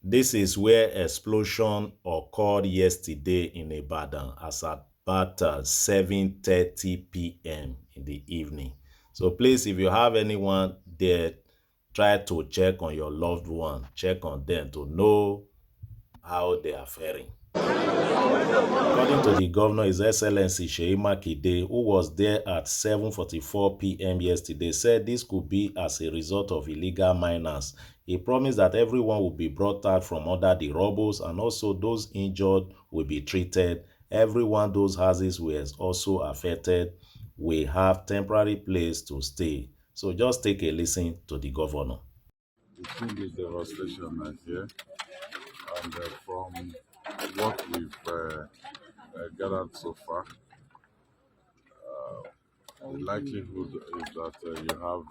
This is where explosion occurred yesterday in Ibadan as at about 7:30 p.m. in the evening. So please, if you have anyone there, try to check on your loved one, check on them to know how they are faring. According to the governor, His Excellency Sheyi Makinde, who was there at 7:44 p.m. yesterday, said this could be as a result of illegal miners. He promised that everyone will be brought out from under the rubble and also those injured will be treated. Everyone those houses were also affected will have temporary place to stay. So just take a listen to the governor. We've seen the devastation here, and from what we've gathered so far, the likelihood is that you have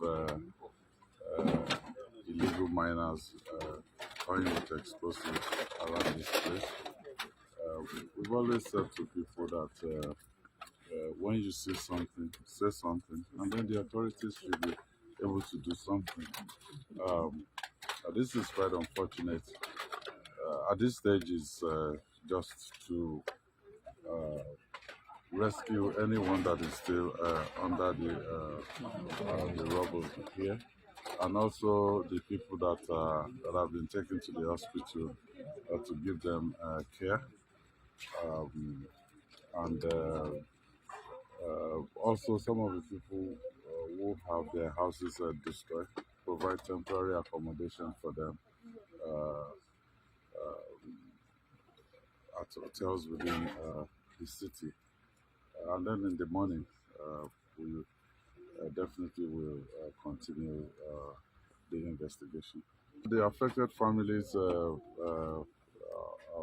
illegal miners toying with explosives around this place. We've always said to people that when you see something, say something, and then the authorities should be able to do something. Um, this is quite unfortunate. At this stage, is just to rescue anyone that is still under the rubble here, and also the people that have been taken to the hospital to give them care, um, and also some of the people who have their houses destroyed, provide temporary accommodation for them uh, at hotels within the city. And then in the morning, we definitely will continue the investigation. The affected families, I'll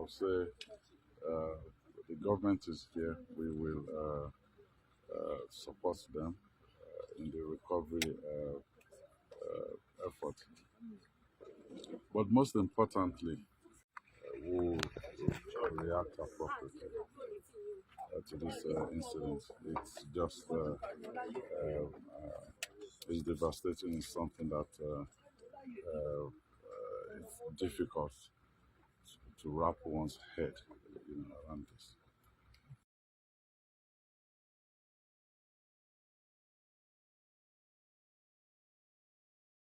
say uh, the government is here. We will support them in the recovery effort. But most importantly, we'll react appropriately to this incident. It's just it's devastating. It's something that it's difficult to wrap one's head, around this.